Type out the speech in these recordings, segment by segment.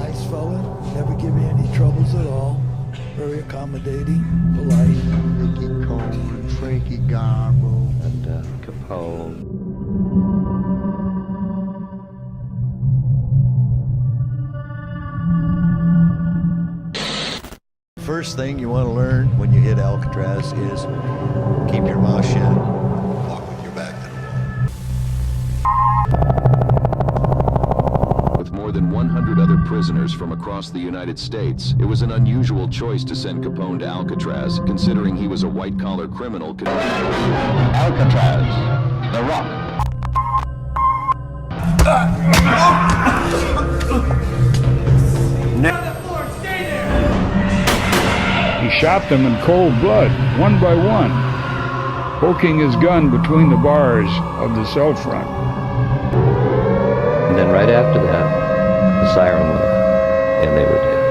Nice fella, never give me any troubles at all. Very accommodating, polite. Ricky Cole and Frankie Garbo. And Capone. First thing you want to learn when you hit Alcatraz is keep your mouth shut. Walk with your back to the wall. With more than 100 other prisoners from across the United States, it was an unusual choice to send Capone to Alcatraz, considering he was a white-collar criminal. Alcatraz, the rock. He shot them in cold blood, one by one, poking his gun between the bars of the cell front. And then right after that, the siren went off, and they were dead.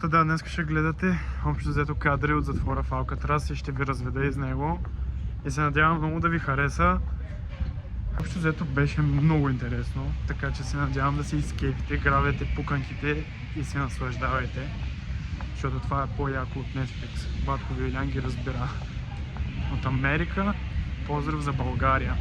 Да, днес ще гледате общо взето кадри от затвора в Алкатраз и ще ви разведа из него. И се надявам много да ви хареса. Общо взето беше много интересно, така че се надявам да се изкефите, грабете пуканките и се наслаждавайте. Защото това е по-яко от Netflix. Батко Вилян ги разбира. От Америка, поздрав за България!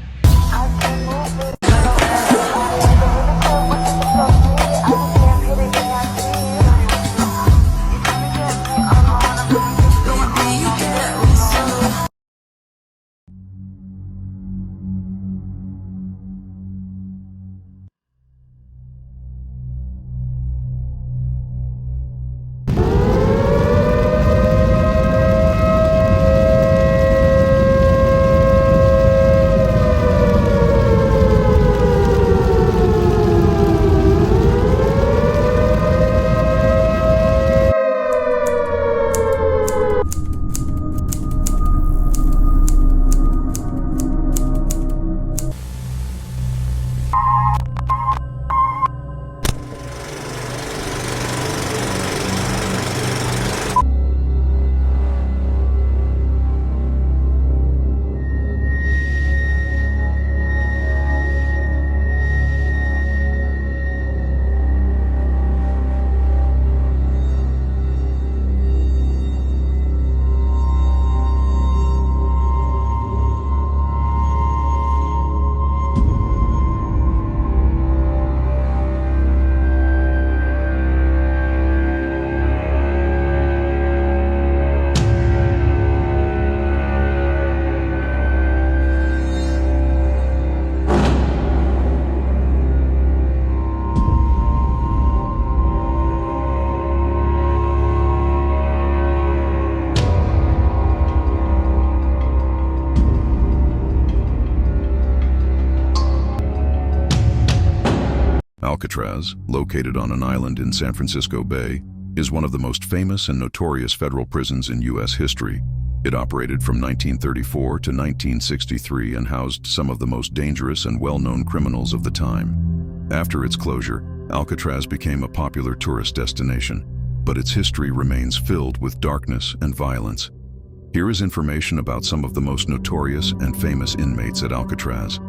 Alcatraz, located on an island in San Francisco Bay, is one of the most famous and notorious federal prisons in U.S. history. It operated from 1934 to 1963 and housed some of the most dangerous and well-known criminals of the time. After its closure, Alcatraz became a popular tourist destination, but its history remains filled with darkness and violence. Here is information about some of the most notorious and famous inmates at Alcatraz.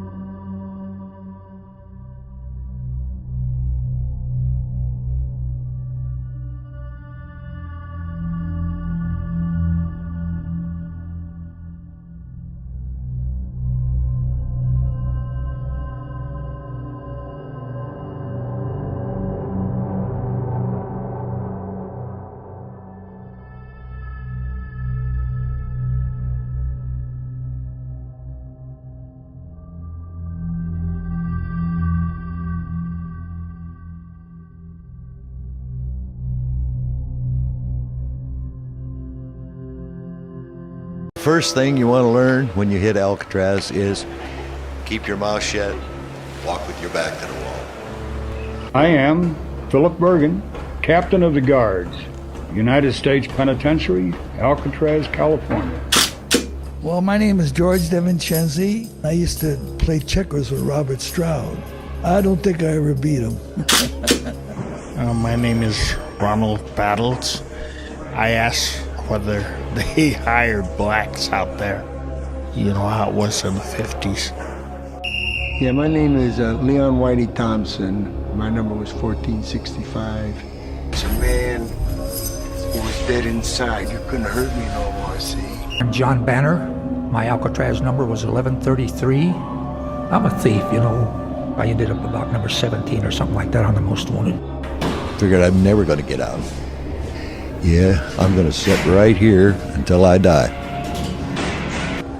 First thing you want to learn when you hit Alcatraz is keep your mouth shut, walk with your back to the wall. I am Philip Bergen, Captain of the Guards, United States Penitentiary, Alcatraz, California. Well, my name is George DeVincenzi. I used to play checkers with Robert Stroud. I don't think I ever beat him. My name is frontal battles. I asked whether they hired blacks out there. You know how it was in the 50s. Yeah, my name is Leon Whitey Thompson. My number was 1465. It's a man who was dead inside. You couldn't hurt me no more, see? I'm John Banner. My Alcatraz number was 1133. I'm a thief, you know. I ended up about number 17 or something like that on the most wanted. Figured I'm never going to get out. Yeah, I'm going to sit right here until I die.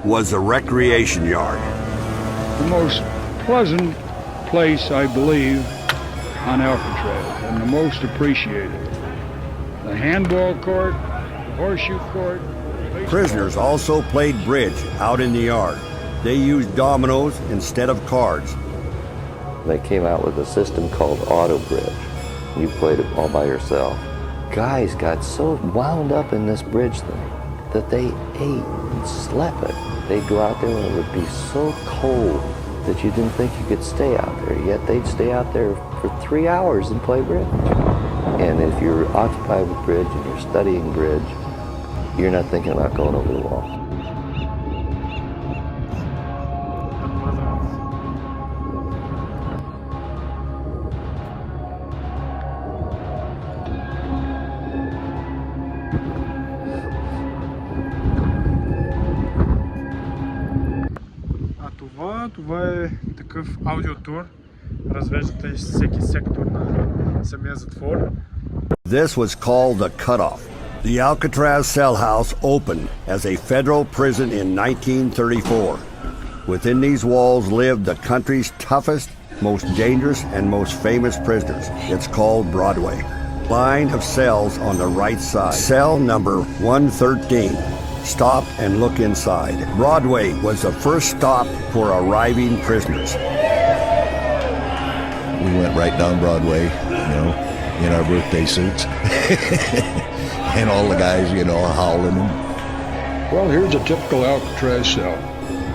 Was a recreation yard. The most pleasant place, I believe, on Alcatraz, and the most appreciated. The handball court, the horseshoe court. Prisoners also played bridge out in the yard. They used dominoes instead of cards. They came out with a system called auto bridge. You played it all by yourself. Guys got so wound up in this bridge thing that they ate and slept it. They'd go out there and it would be so cold that you didn't think you could stay out there. Yet they'd stay out there for 3 hours and play bridge. And if you're occupied with bridge and you're studying bridge, you're not thinking about going over the wall. Това е такъв аудиотур. Развеждате всеки сектор на самия затвор. This was called the cutoff. The Alcatraz cell house opened as a federal prison in 1934. Within these walls lived the country's toughest, most dangerous, and most famous prisoners. It's called Broadway. Line of cells on the right side. Cell number 113. Stop and look inside. Broadway was the first stop for arriving prisoners. We went right down Broadway, you know, in our birthday suits. And all the guys, you know, howling. Well, here's a typical Alcatraz cell.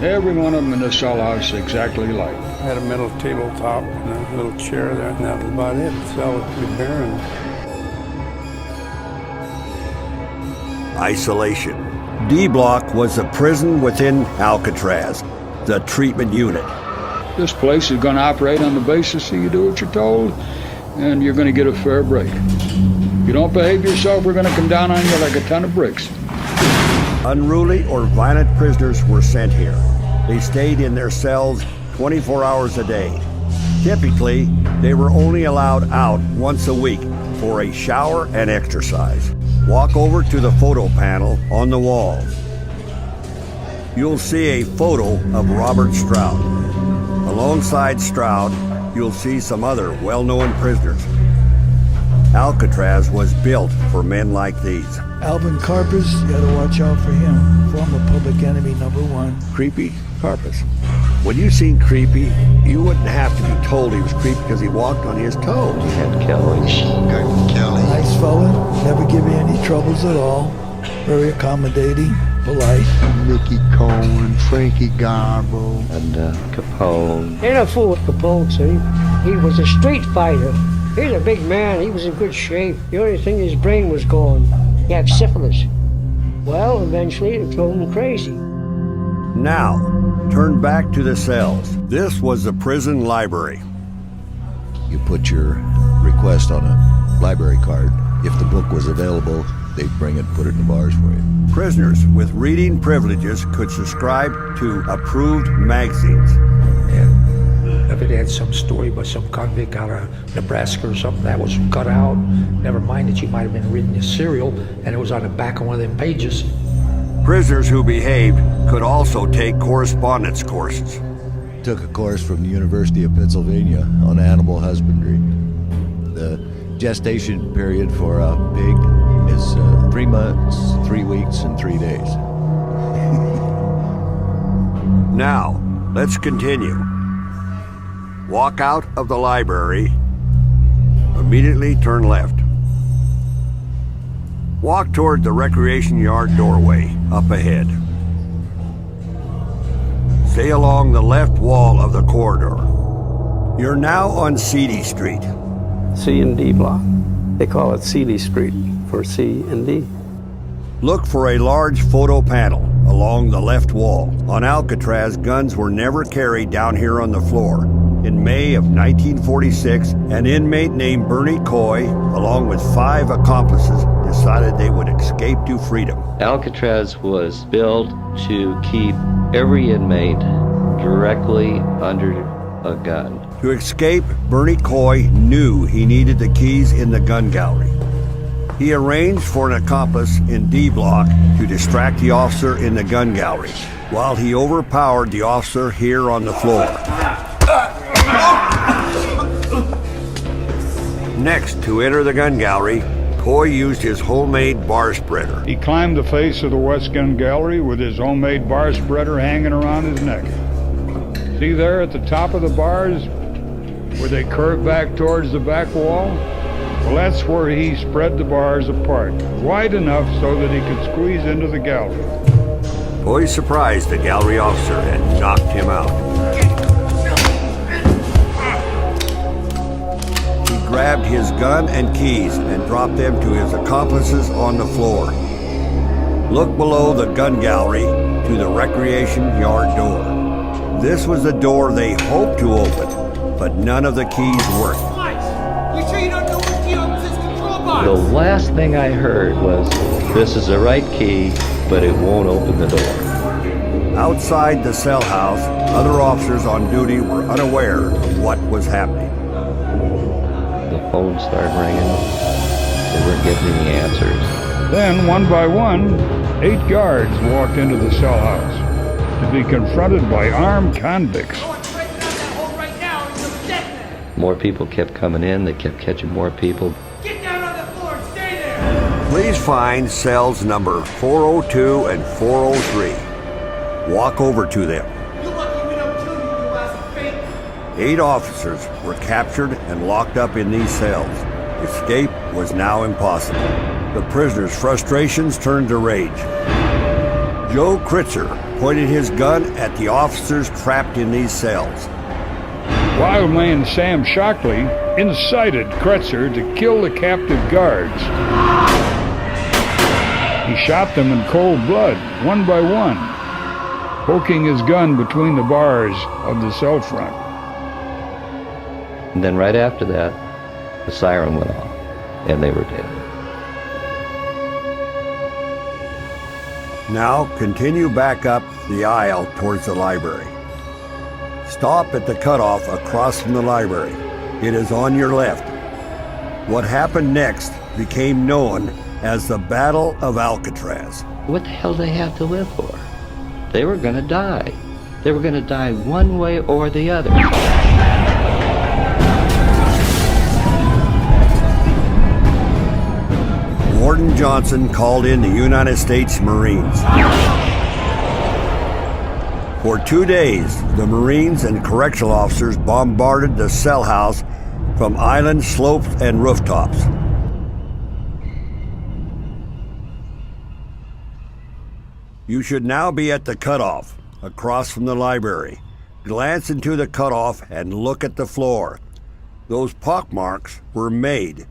Every one of them in the cell house exactly like. I had a metal tabletop and a little chair there, and that was about it. The cell was pretty barren. Isolation. D-Block was the prison within Alcatraz, the treatment unit. This place is going to operate on the basis that you do what you're told, and you're going to get a fair break. If you don't behave yourself, we're going to come down on you like a ton of bricks. Unruly or violent prisoners were sent here. They stayed in their cells 24 hours a day. Typically, they were only allowed out once a week for a shower and exercise. Walk over to the photo panel on the wall. You'll see a photo of Robert Stroud. Alongside Stroud, you'll see some other well-known prisoners. Alcatraz was built for men like these. Alvin Karpis, you gotta watch out for him. Former public enemy #1. Creepy Karpis. When you seen Creepy, you wouldn't have to be told he was creepy because he walked on his toes. And Kelly. Kelly. Nice fella, never give you any troubles at all. Very accommodating, polite. Mickey Cohen, Frankie Garbo. And Capone. Ain't a fool with Capone, see? He was a street fighter. He's a big man. He was in good shape. The only thing, his brain was gone. He had syphilis. Well, eventually it drove him crazy. Now, turn back to the cells. This was the prison library. You put your request on a library card. If the book was available, they'd bring it, put it in the bars for you. Prisoners with reading privileges could subscribe to approved magazines. And if it had some story about some convict out of Nebraska or something, that was cut out. Never mind that you might have been reading a serial and it was on the back of one of them pages. Prisoners who behaved could also take correspondence courses. Took a course from the University of Pennsylvania on animal husbandry. The gestation period for a pig is 3 months, 3 weeks, and 3 days. Now, let's continue. Walk out of the library. Immediately turn left. Walk toward the recreation yard doorway up ahead. Stay along the left wall of the corridor. You're now on CD Street. C and D block. They call it CD Street for C and D. Look for a large photo panel along the left wall. On Alcatraz, guns were never carried down here on the floor. In May of 1946, an inmate named Bernie Coy, along with 5 accomplices, decided they would escape to freedom. Alcatraz was built to keep every inmate directly under a gun. To escape, Bernie Coy knew he needed the keys in the gun gallery. He arranged for an accomplice in D Block to distract the officer in the gun gallery, while he overpowered the officer here on the floor. Next, to enter the gun gallery, Coy used his homemade bar spreader. He climbed the face of the West Gun Gallery with his homemade bar spreader hanging around his neck. See there at the top of the bars, where they curve back towards the back wall? Well, that's where he spread the bars apart, wide enough so that he could squeeze into the gallery. Coy surprised the gallery officer and knocked him out. He grabbed his gun and keys and dropped them to his accomplices on the floor. Look below the gun gallery to the recreation yard door. This was the door they hoped to open, but none of the keys worked. The last thing I heard was, "This is the right key, but it won't open the door." Outside the cell house, other officers on duty were unaware of what was happening. The phone started ringing. They weren't getting any answers. Then, one by one, 8 guards walked into the cell house to be confronted by armed convicts. More people kept coming in. They kept catching more people. Please find cells number 402 and 403. Walk over to them. 8 officers were captured and locked up in these cells. Escape was now impossible. The prisoners' frustrations turned to rage. Joe Kritzer pointed his gun at the officers trapped in these cells. Wildman Sam Shockley incited Kretzer to kill the captive guards. He shot them in cold blood, one by one, poking his gun between the bars of the cell front. And then right after that, the siren went off, and they were dead. Now continue back up the aisle towards the library. Stop at the cutoff across from the library. It is on your left. What happened next became known as the Battle of Alcatraz. What the hell did they have to live for? They were going to die. They were going to die one way or the other. Warden Johnson called in the United States Marines. For 2 days, the Marines and correctional officers bombarded the cell house from island slopes and rooftops. You should now be at the cutoff, across from the library. Glance into the cutoff and look at the floor. Those pockmarks were made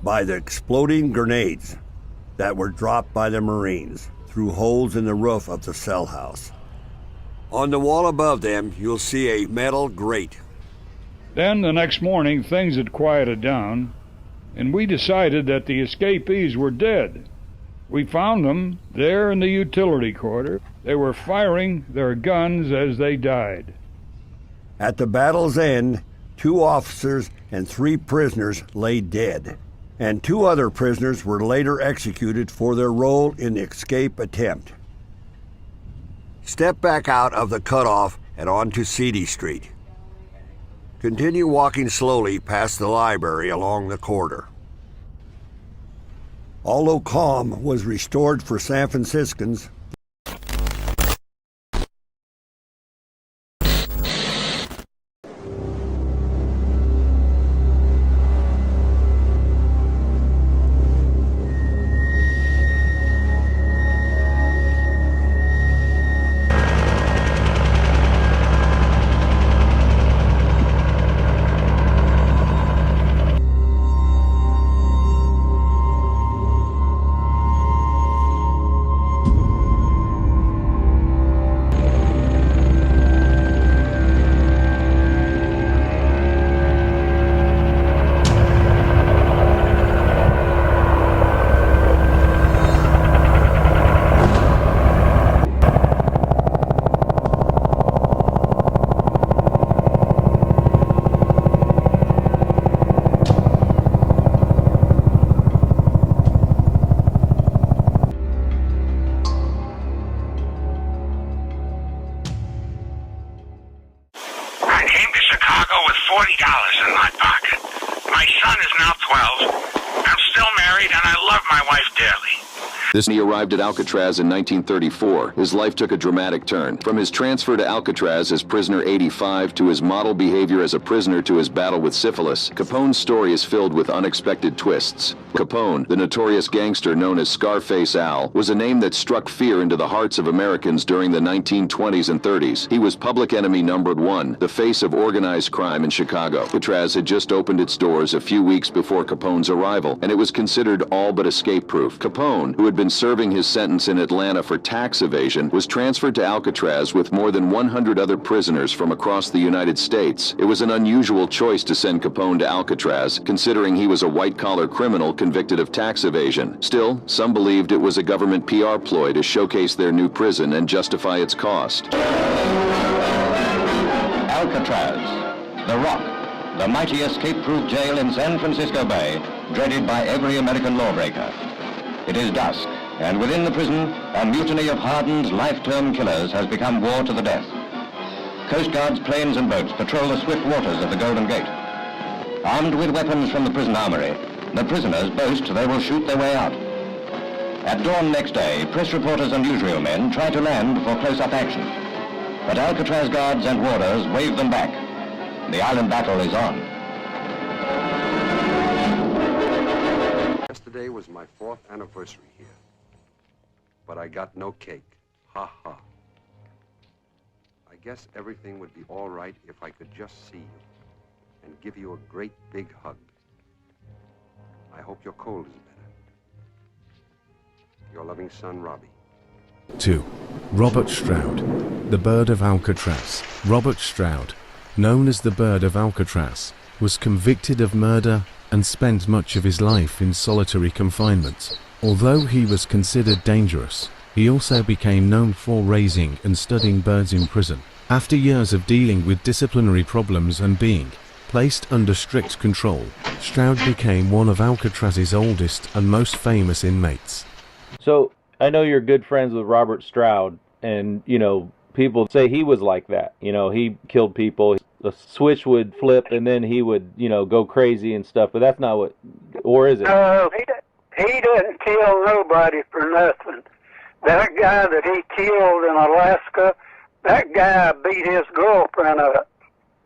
by the exploding grenades that were dropped by the Marines through holes in the roof of the cell house. On the wall above them, you'll see a metal grate. Then the next morning, things had quieted down, and we decided that the escapees were dead. We found them there in the utility quarter. They were firing their guns as they died. At the battle's end, 2 officers and 3 prisoners lay dead, and 2 other prisoners were later executed for their role in the escape attempt. Step back out of the cutoff and onto CD Street. Continue walking slowly past the library along the corridor. Although calm was restored for San Franciscans, I love my wife dearly. He arrived at Alcatraz in 1934. His life took a dramatic turn. From his transfer to Alcatraz as prisoner 85 to his model behavior as a prisoner to his battle with syphilis, Capone's story is filled with unexpected twists. Capone, the notorious gangster known as Scarface Al, was a name that struck fear into the hearts of Americans during the 1920s and 30s. He was public enemy number one, the face of organized crime in Chicago. Alcatraz had just opened its doors a few weeks before Capone's arrival, and it was considered all but escape-proof. Capone, who had been serving his sentence in Atlanta for tax evasion, was transferred to Alcatraz with more than 100 other prisoners from across the United States. It was an unusual choice to send Capone to Alcatraz, considering he was a white-collar criminal convicted of tax evasion. Still, some believed it was a government PR ploy to showcase their new prison and justify its cost. Alcatraz, the Rock, the mighty escape-proof jail in San Francisco Bay, dreaded by every American lawbreaker. It is dusk, and within the prison, a mutiny of hardened, life-term killers has become war to the death. Coast Guard's planes and boats patrol the swift waters of the Golden Gate. Armed with weapons from the prison armory, the prisoners boast they will shoot their way out. At dawn next day, press reporters and newsreel try to land for close-up action. But Alcatraz guards and warders wave them back. The island battle is on. Yesterday was my 4th anniversary here, but I got no cake. Ha ha. I guess everything would be all right if I could just see you and give you a great big hug. I hope your cold is better. Your loving son, Robbie. 2. Robert Stroud, the Bird of Alcatraz. Robert Stroud, known as the Bird of Alcatraz, was convicted of murder and spent much of his life in solitary confinement. Although he was considered dangerous, he also became known for raising and studying birds in prison. After years of dealing with disciplinary problems and being placed under strict control, Stroud became one of Alcatraz's oldest and most famous inmates. So, I know you're good friends with Robert Stroud, and, you know, people say he was like that. You know, he killed people. The switch would flip, and then he would, you know, go crazy and stuff. But that's not what, or is it? No, he didn't kill nobody for nothing. That guy that he killed in Alaska, that guy beat his girlfriend up.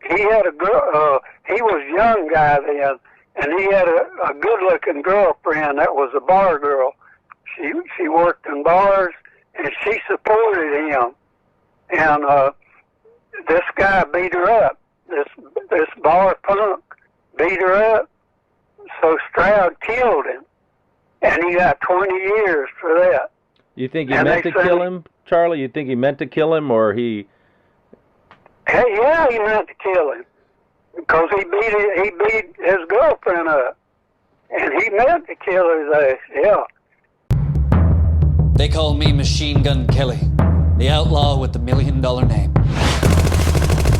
He had a girl. He was a young guy then, and he had a good-looking girlfriend that was a bar girl. She worked in bars, and she supported him. And this guy beat her up. This bar punk beat her up, so Stroud killed him, and he got 20 years for that. You think he meant to kill him, Charlie? You think he meant to kill him, or he? Hey, yeah, he meant to kill him because he beat his girlfriend up, and he meant to kill his ass. Yeah. They call me Machine Gun Kelly, the outlaw with the $1 million name.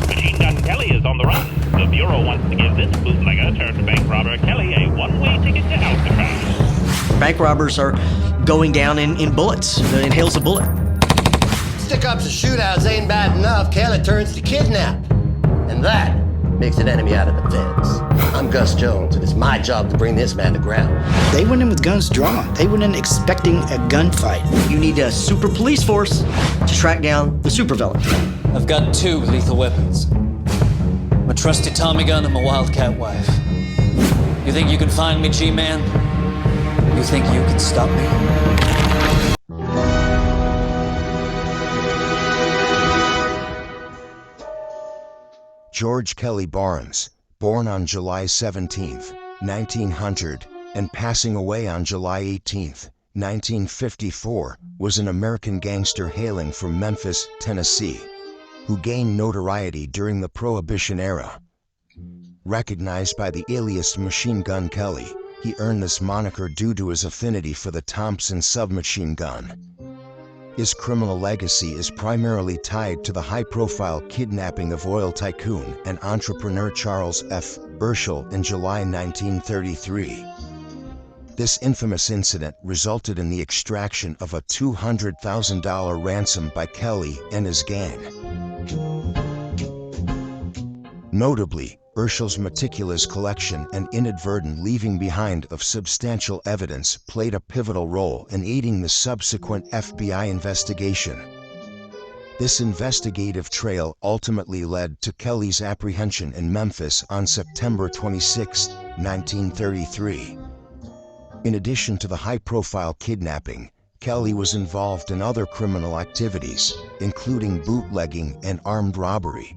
Machine Gun Kelly is on the run. The Bureau wants to give this bootlegger turned bank robber Kelly a one-way ticket to Alcatraz. Bank robbers are going down in bullets, in hails of bullet. Stick-ups and shootouts ain't bad enough. Kelly turns to kidnap. And that makes an enemy out of the feds. I'm Gus Jones, and it's my job to bring this man to ground. They went in with guns drawn. They went in expecting a gunfight. You need a super police force to track down the supervillain. I've got 2 lethal weapons. My trusty Tommy gun and my wildcat wife. You think you can find me, G-Man? You think you can stop me? George Kelly Barnes, born on July 17, 1900, and passing away on July 18, 1954, was an American gangster hailing from Memphis, Tennessee, who gained notoriety during the Prohibition era. Recognized by the alias Machine Gun Kelly, he earned this moniker due to his affinity for the Thompson submachine gun. His criminal legacy is primarily tied to the high-profile kidnapping of oil tycoon and entrepreneur Charles F. Burchell in July 1933. This infamous incident resulted in the extraction of a $200,000 ransom by Kelly and his gang. Notably, Urschel's meticulous collection and inadvertent leaving behind of substantial evidence played a pivotal role in aiding the subsequent FBI investigation. This investigative trail ultimately led to Kelly's apprehension in Memphis on September 26, 1933. In addition to the high-profile kidnapping, Kelly was involved in other criminal activities, including bootlegging and armed robbery.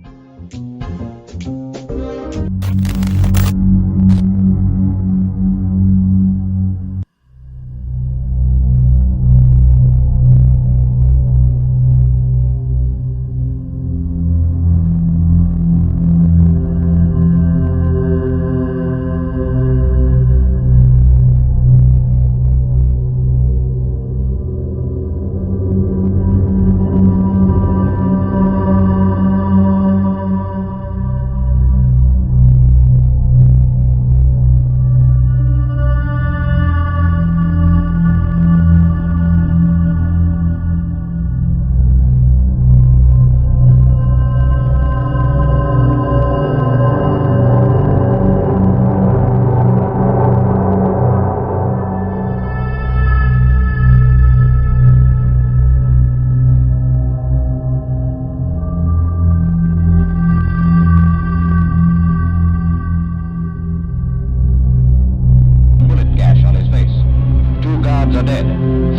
Are dead,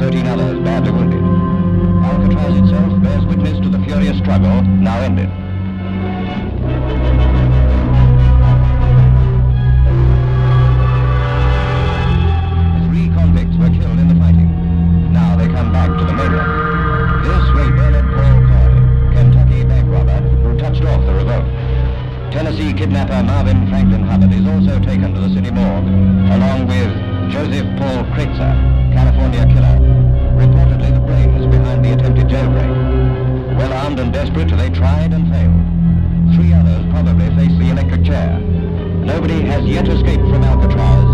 13 others badly wounded. Alcatraz itself bears witness to the furious struggle now ended. Three convicts were killed in the fighting. Now they come back to the mainland. This was Bernard Paul Coy, Kentucky bank robber who touched off the revolt. Tennessee kidnapper Marvin Franklin Hubbard is also taken to the city morgue, along with Joseph Paul Kreitzer, California killer, reportedly the brains behind the attempted jailbreak. Well armed and desperate, they tried and failed. Three others probably face the electric chair. Nobody has yet escaped from Alcatraz,